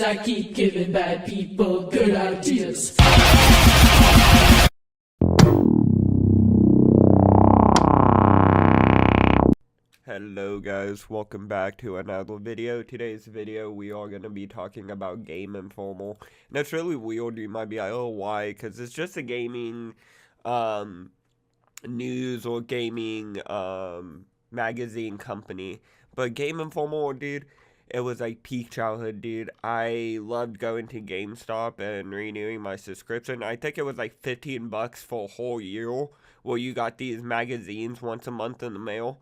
'cause I keep giving bad people good ideas. Hello guys, welcome back to another video. Today's video we are going to be talking about Game Informal. And it's really weird, you might be like, oh why? Because it's just a gaming news or gaming magazine company. But Game Informal, dude, it was like peak childhood, dude. I loved going to GameStop and renewing my subscription. I think it was like $15 for a whole year where you got these magazines once a month in the mail.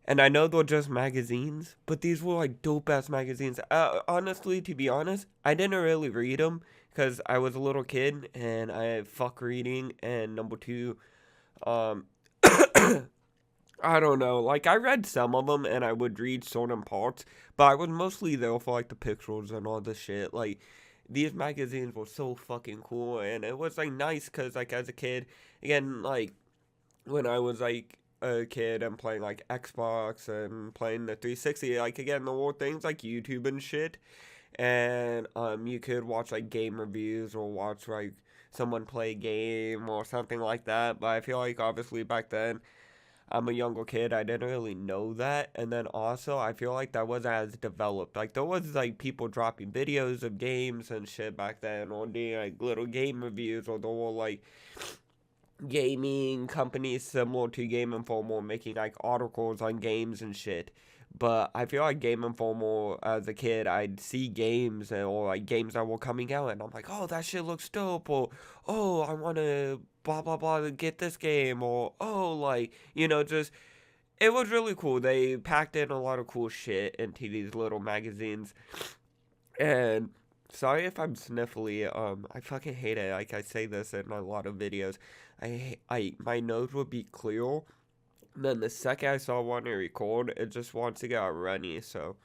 And I know they're just magazines, but these were like dope-ass magazines. Honestly, to be honest, I didn't really read them because I was a little kid and I fuck reading. And number two, I don't know. Like, I read some of them and I would read certain parts, but I was mostly there for like the pictures and all this shit. Like, these magazines were so fucking cool, and it was like nice because like as a kid, again, like when I was like a kid and playing like Xbox and playing the 360, like again the whole things like YouTube and shit, and you could watch like game reviews or watch like someone play a game or something like that. But I feel like obviously back then I'm a younger kid, I didn't really know that. And then also I feel like that wasn't as developed. Like there was like people dropping videos of games and shit back then, or doing like little game reviews, or there were like gaming companies similar to Game Informal making like articles on games and shit. But I feel like Game Informal as a kid, I'd see games or like games that were coming out and I'm like, oh, that shit looks dope, or oh, I want to blah blah blah to get this game, or oh, like, you know, just it was really cool. They packed in a lot of cool shit into these little magazines. And sorry if I'm sniffly. I fucking hate it. Like I say this in a lot of videos. My nose would be clear. Then the second I saw one to record, it just wants to get runny. So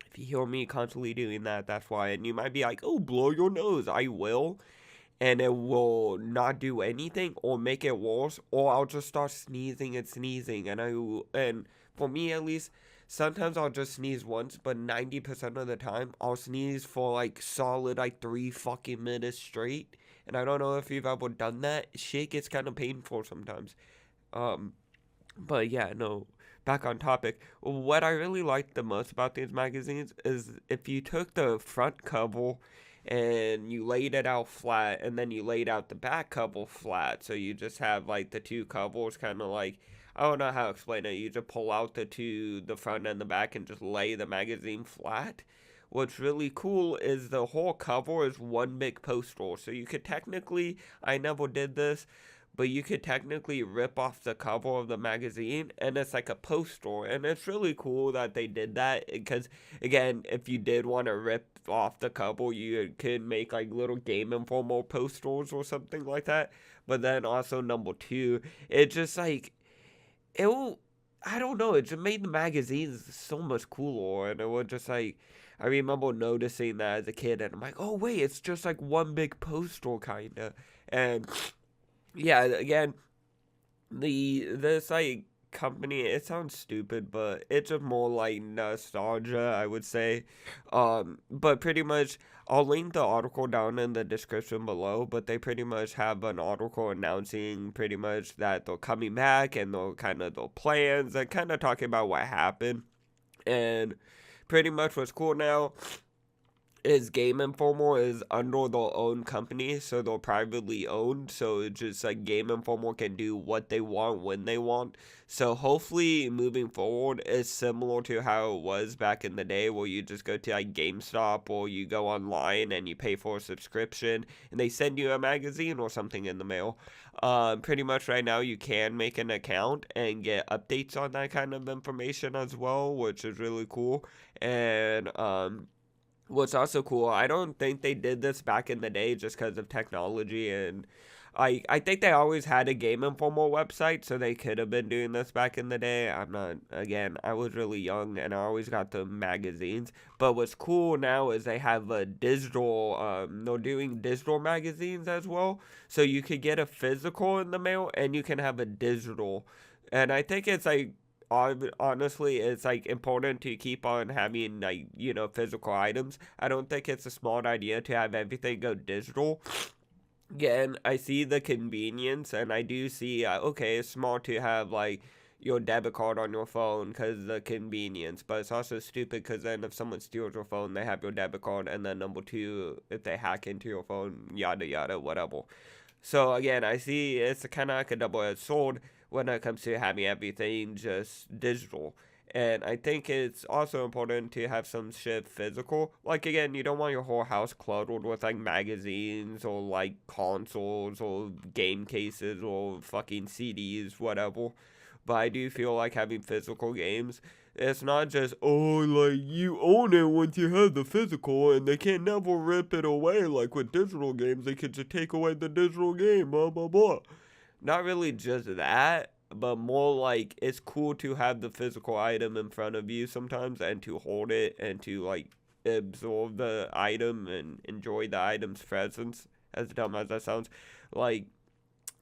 if you hear me constantly doing that, that's why. And you might be like, oh, blow your nose. I will. And it will not do anything or make it worse. Or I'll just start sneezing and sneezing. And for me at least, sometimes I'll just sneeze once, but 90% of the time, I'll sneeze for like solid like 3 fucking minutes straight. And I don't know if you've ever done that. Shit gets kind of painful sometimes. But yeah, no, back on topic. What I really liked the most about these magazines is if you took the front cover and you laid it out flat, and then you laid out the back cover flat, so you just have like the two covers kind of like, I don't know how to explain it. You just pull out the front and the back, and just lay the magazine flat. What's really cool is the whole cover is one big poster. So you could technically, I never did this, but you could technically rip off the cover of the magazine and it's like a poster. And it's really cool that they did that because, again, if you did want to rip off the cover, you could make like little Game Informal posters or something like that. But then also number two, it just like, I don't know, it just made the magazines so much cooler. And it was just like, I remember noticing that as a kid, and I'm like, oh wait, it's just like one big poster kinda. And yeah, again, this like company, it sounds stupid, but it's just more like nostalgia, I would say. But pretty much I'll link the article down in the description below, but they pretty much have an article announcing pretty much that they're coming back, and they're kind of their plans and kind of talking about what happened. And pretty much what's cool now is Game Informal is under their own company, so they're privately owned, so it's just like Game Informal can do what they want when they want. So hopefully moving forward is similar to how it was back in the day, where you just go to like GameStop or you go online and you pay for a subscription and they send you a magazine or something in the mail. Pretty much right now you can make an account and get updates on that kind of information as well, which is really cool. And what's also cool, I don't think they did this back in the day just because of technology, and I think they always had a Game Informal website, so they could have been doing this back in the day. I'm not, again, I was really young, and I always got the magazines, but what's cool now is they have a digital, they're doing digital magazines as well, so you could get a physical in the mail, and you can have a digital, and I think it's like, honestly, it's like important to keep on having like, you know, physical items. I don't think it's a smart idea to have everything go digital. Again, I see the convenience, and I do see, okay, it's smart to have like your debit card on your phone because the convenience, but it's also stupid because then if someone steals your phone, they have your debit card, and then number two, if they hack into your phone, yada yada, whatever. So again, I see it's kind of like a double-edged sword when it comes to having everything just digital. And I think it's also important to have some shit physical. Like, again, you don't want your whole house cluttered with, like, magazines or, like, consoles or game cases or fucking CDs, whatever. But I do feel like having physical games, it's not just, oh, like, you own it once you have the physical, and they can never rip it away. Like, with digital games, they could just take away the digital game, blah, blah, blah. Not really just that, but more like it's cool to have the physical item in front of you sometimes and to hold it and to like absorb the item and enjoy the item's presence. As dumb as that sounds, like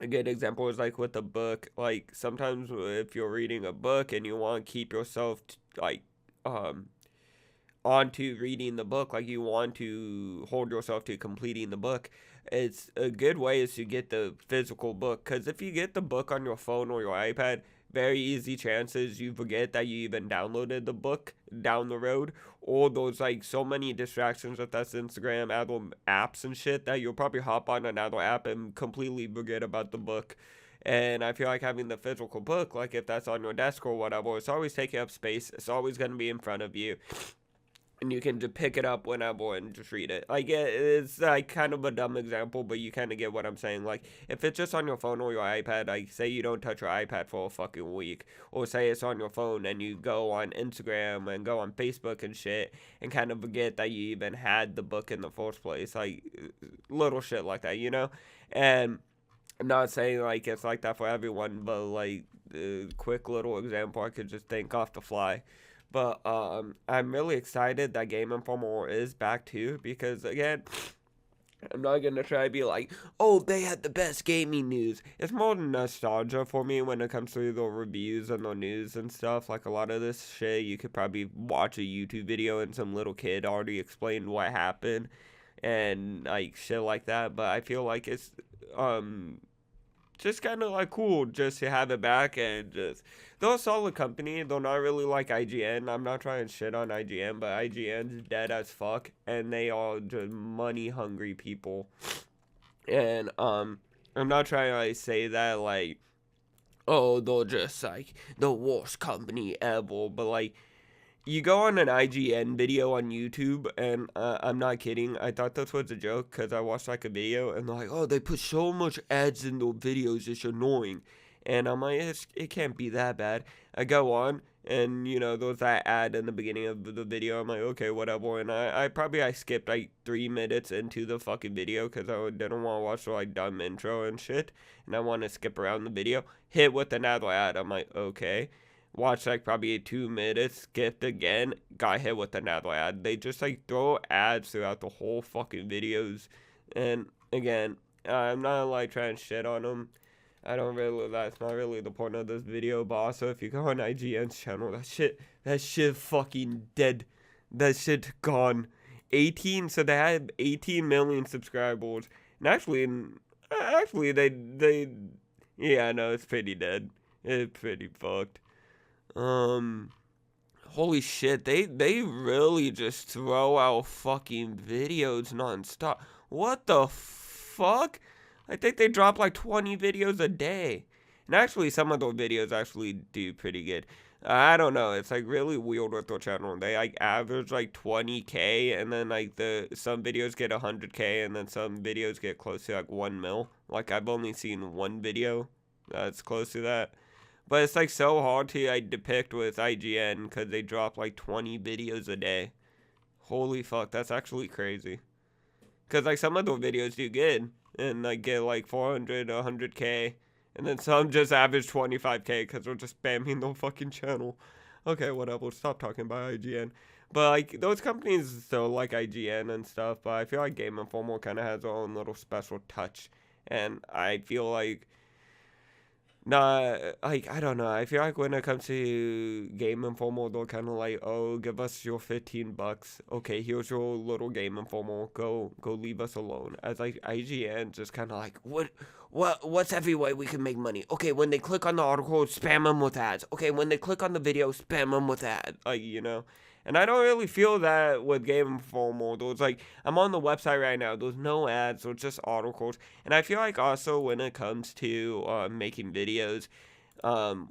a good example is like with a book. Like sometimes if you're reading a book and you want to keep yourself like onto reading the book, like you want to hold yourself to completing the book, it's a good way is to get the physical book, because if you get the book on your phone or your iPad, very easy chances you forget that you even downloaded the book down the road, or there's like so many distractions with that Instagram, other apps and shit, that you'll probably hop on another app and completely forget about the book. And I feel like having the physical book, like if that's on your desk or whatever, it's always taking up space, it's always going to be in front of you, and you can just pick it up whenever and just read it. Like, it's like kind of a dumb example, but you kind of get what I'm saying. Like, if it's just on your phone or your iPad, like, say you don't touch your iPad for a fucking week, or say it's on your phone and you go on Instagram and go on Facebook and shit, and kind of forget that you even had the book in the first place. Like, little shit like that, you know? And I'm not saying, like, it's like that for everyone, but, like, a quick little example I could just think off the fly. But I'm really excited that Game Informer is back too, because again, I'm not gonna try to be like, oh, they had the best gaming news. It's more nostalgia for me when it comes to the reviews and the news and stuff. Like a lot of this shit, you could probably watch a YouTube video and some little kid already explained what happened and like shit like that. But I feel like it's just kind of like cool just to have it back, and just they're a solid company. They're not really like IGN. I'm not trying to shit on IGN, but IGN's dead as fuck, and they are just money hungry people. And I'm not trying to like say that like, oh, they're just like the worst company ever, but like, you go on an IGN video on YouTube, and I'm not kidding, I thought this was a joke, because I watched like a video, and they're like, oh, they put so much ads in their videos, it's annoying. And I'm like, it can't be that bad. I go on, and, you know, there's that ad in the beginning of the video. I'm like, okay, whatever. And I skipped like 3 minutes into the fucking video, because I didn't want to watch the like dumb intro and shit, and I want to skip around the video. Hit with another ad. I'm like, okay. Watched like probably 2 minutes, skipped again, got hit with another ad. They just like throw ads throughout the whole fucking videos. And again, I'm not like trying to shit on them. That's not really the point of this video. But also, if you go on IGN's channel, that shit fucking dead. That shit gone. So they had 18 million subscribers. And actually, yeah, no, it's pretty dead. It's pretty fucked. Holy shit, they really just throw out fucking videos nonstop. What the fuck? I think they drop like 20 videos a day. And actually, some of those videos actually do pretty good. I don't know, it's like really weird with their channel. They like average like 20K, and then like some videos get 100K, and then some videos get close to like 1 mil. Like I've only seen one video that's close to that. But it's like so hard to like depict with IGN, because they drop like 20 videos a day. Holy fuck, that's actually crazy. Because like some of the videos do good and like get like 400, 100K, and then some just average 25K because they're just spamming their fucking channel. Okay, whatever. Stop talking about IGN. But like those companies still like IGN and stuff. But I feel like Game Informer kind of has their own little special touch, and I feel like Nah, like, I don't know. I feel like when it comes to Game Informal, they're kind of like, oh, give us your $15. Okay, here's your little Game Informal. Go leave us alone. As like IGN, just kind of like, what's every way we can make money? Okay, when they click on the article, spam them with ads. Okay, when they click on the video, spam them with ads. Like, you know. And I don't really feel that with Game Informal. There's like, I'm on the website right now. There's no ads. There's just articles. And I feel like also when it comes to making videos,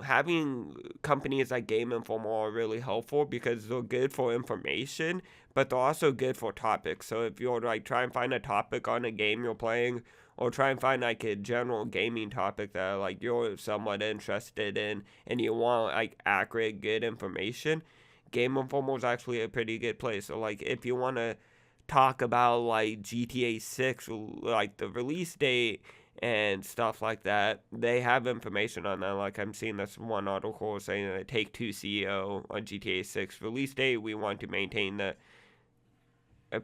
having companies like Game Informal are really helpful because they're good for information, but they're also good for topics. So if you're like try and find a topic on a game you're playing, or try and find like a general gaming topic that like you're somewhat interested in, and you want like accurate, good information, Game Informal is actually a pretty good place. So like if you want to talk about like GTA 6, like the release date and stuff like that, they have information on that. Like I'm seeing this one article saying that Take-Two CEO on GTA 6 release date, we want to maintain the I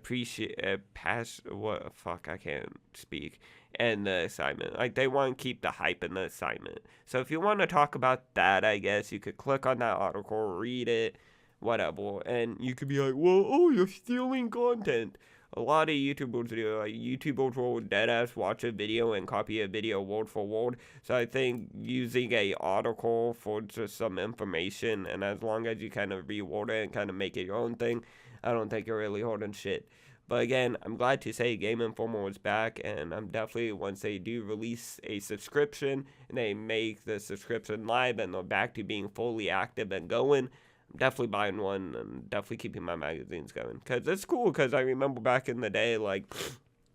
can't speak, and the assignment. Like they want to keep the hype in the assignment. So if you want to talk about that, I guess you could click on that article, read it, whatever, and you could be like, well, oh, you're stealing content. A lot of YouTubers do. Like YouTubers will deadass watch a video and copy a video word for word. So I think using a article for just some information, and as long as you kind of reword it and kind of make it your own thing, I don't think you're really holding shit. But again, I'm glad to say Game Informer is back, and I'm definitely, once they do release a subscription and they make the subscription live and they're back to being fully active and going, I'm definitely buying one and definitely keeping my magazines going. Because it's cool, because I remember back in the day, like,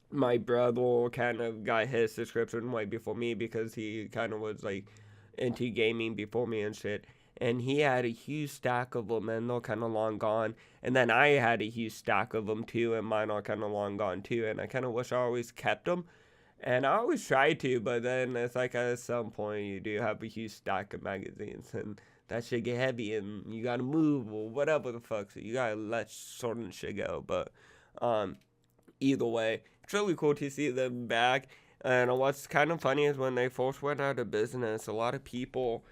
my brother kind of got his subscription way before me because he kind of was, like, into gaming before me and shit. And he had a huge stack of them, and they're kind of long gone. And then I had a huge stack of them, too, and mine are kind of long gone, too. And I kind of wish I always kept them. And I always try to, but then it's like at some point you do have a huge stack of magazines, and that shit get heavy, and you gotta move or whatever the fuck. So you gotta let certain shit go. But either way, it's really cool to see them back. And what's kind of funny is when they first went out of business, a lot of people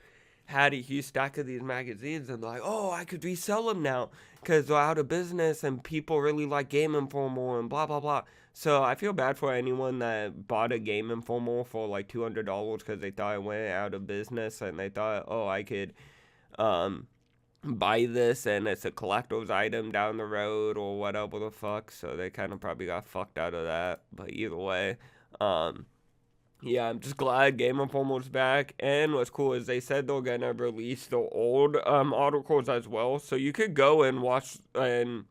had a huge stack of these magazines, and they're like, oh, I could resell them now because they're out of business and people really like Game Informal and blah blah blah. So I feel bad for anyone that bought a Game Informal for like $200 because they thought it went out of business, and they thought, oh, I could buy this and it's a collector's item down the road or whatever the fuck. So they kind of probably got fucked out of that. But either way, yeah, I'm just glad Game Informal's back. And what's cool is they said they're gonna release the old articles as well, so you could go and watch and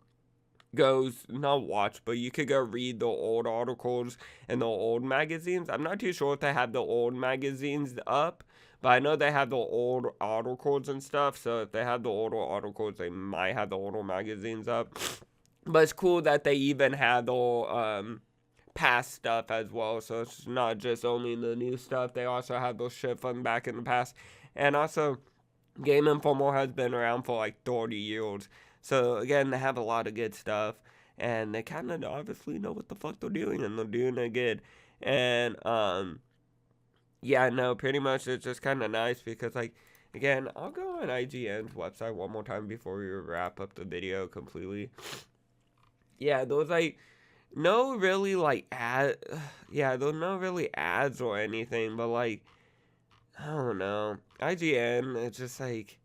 not watch, but you could go read the old articles and the old magazines. I'm not too sure if they have the old magazines up, but I know they have the old articles and stuff. So if they have the older articles, they might have the older magazines up. But it's cool that they even have the past stuff as well. So it's not just only the new stuff. They also have those shit from back in the past. And also, Game Informal has been around for like 30 years. So again, they have a lot of good stuff. And they kind of obviously know what the fuck they're doing. And they're doing it good. And, yeah, no, pretty much it's just kind of nice because, like, again, I'll go on IGN's website one more time before we wrap up the video completely. Yeah, those, like, no really, like, yeah, there's no really ads or anything, but, like, I don't know. IGN, it's just, like,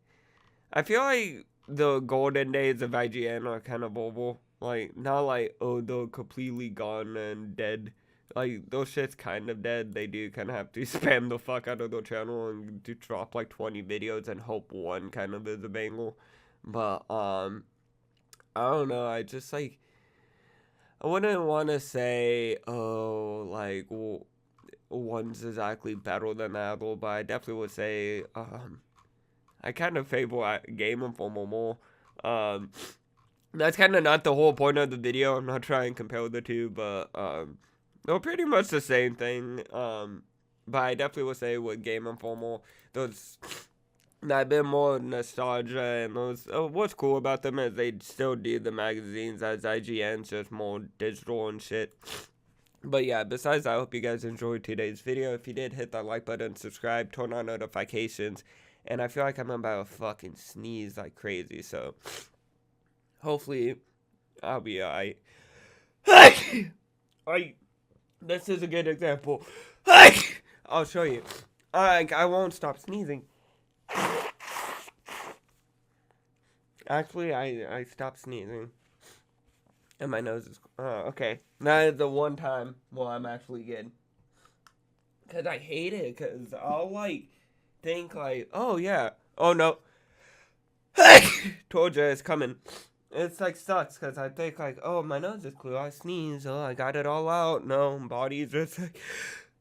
I feel like the golden days of IGN are kind of over. Like, not like, oh, they're completely gone and dead. Like, those shit's kind of dead. They do kind of have to spam the fuck out of their channel and to drop like 20 videos and hope one kind of is a banger. But, I don't know. I just like, I wouldn't want to say, oh, like, well, one's exactly better than the other, but I definitely would say, I kind of favor Game Informal more. That's kind of not the whole point of the video. I'm not trying to compare the two, but, they're pretty much the same thing, but I definitely would say with Game Informal, those, that bit more nostalgia, and those, what's cool about them is they still do the magazines as IGN's just more digital and shit. But yeah, besides that, I hope you guys enjoyed today's video. If you did, hit that like button, subscribe, turn on notifications. And I feel like I'm about to fucking sneeze like crazy, so hopefully I'll be alright. This is a good example. I'll show you. I won't stop sneezing. Actually, I stopped sneezing. And my nose is... okay. That is the one time where I'm actually good. Because I hate it. Because I'll, like, think, like, oh, yeah. Oh, no. Told you it's coming. It's, like, sucks. Because I think, like, oh, my nose is clear. I sneeze. Oh, I got it all out. No, body's just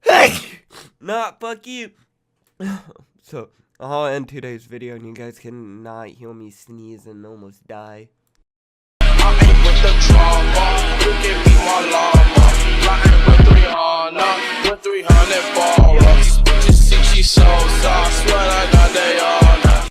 like... Nah, fuck you. So, I'll end today's video. And you guys can not hear me sneeze and almost die. With the drama, you can be my llama. Flying with 300 ball. These bitches see she so soft, swear like that they are.